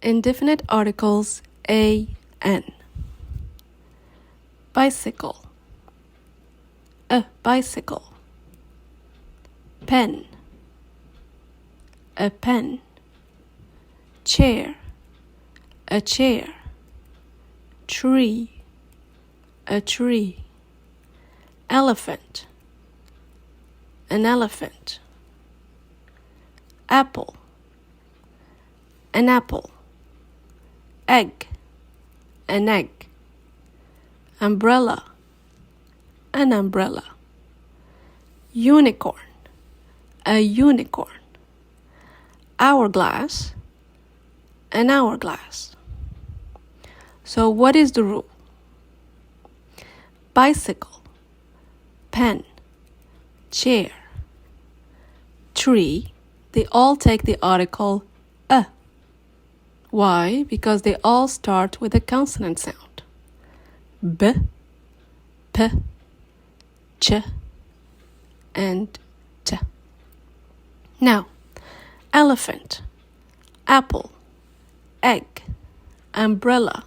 Indefinite articles an. Bicycle, a bicycle. Pen, a pen. Chair, a chair. Tree, a tree. Elephant, an elephant. Apple, an apple. Egg, an egg. Umbrella, an umbrella. Unicorn, a unicorn. Hourglass, an hourglass. So what is the rule? Bicycle, pen, chair, tree, they all take the article a. Why? Because they all start with a consonant sound. B, p, ch, and t. Now, elephant, apple, egg, umbrella,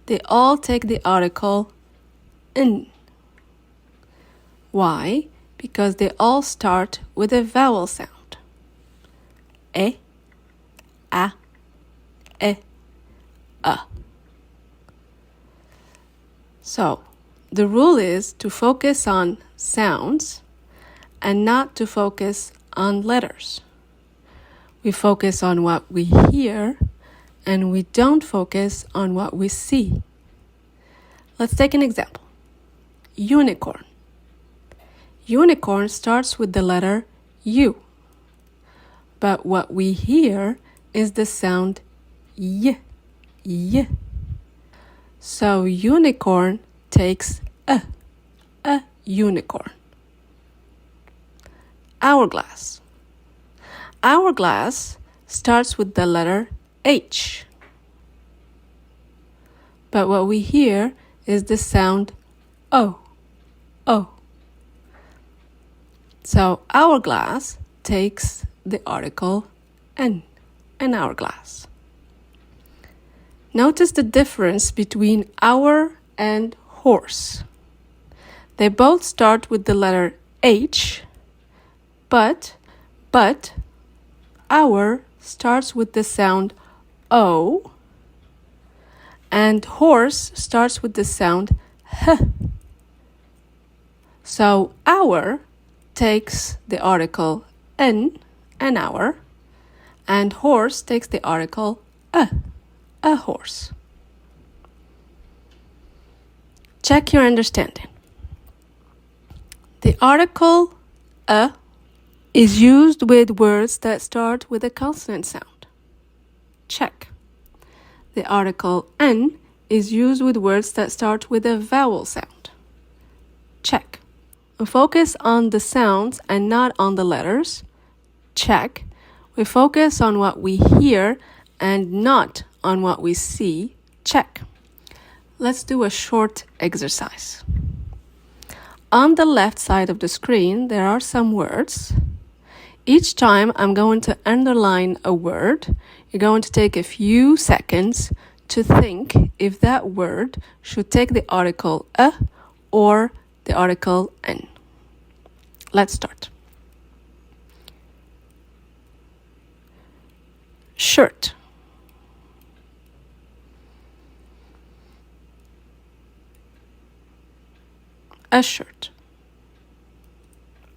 they all take the article in. Why? Because they all start with a vowel sound. E, a, a. So, the rule is to focus on sounds and not to focus on letters. We focus on what we hear and we don't focus on what we see. Let's take an example. Unicorn. Unicorn starts with the letter U, but what we hear is the sound y, y. So unicorn takes a unicorn. Hourglass. Hourglass starts with the letter H, but what we hear is the sound O, O. So hourglass takes the article an hourglass. Notice the difference between hour and horse. They both start with the letter H, but hour starts with the sound O, and horse starts with the sound H. So hour takes the article an hour, and horse takes the article a horse. Check your understanding. The article a is used with words that start with a consonant sound. Check. The article an is used with words that start with a vowel sound. Check. We focus on the sounds and not on the letters. Check. We focus on what we hear and not on what we see. Check. Let's do a short exercise. On the left side of the screen, there are some words. Each time I'm going to underline a word. You're going to take a few seconds to think if that word should take the article a or the article an. Let's start. Shirt. A shirt.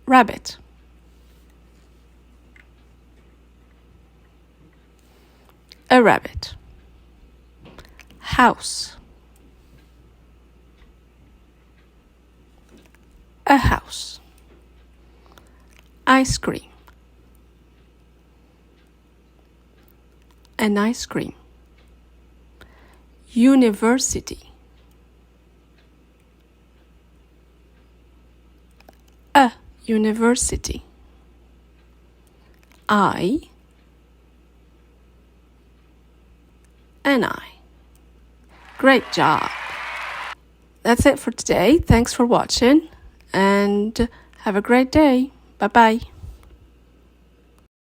Rabbit. A rabbit. House. A house. Ice cream. An ice cream. University. A university. An eye. Great job. That's it for today. Thanks for watching and have a great day. Bye-bye.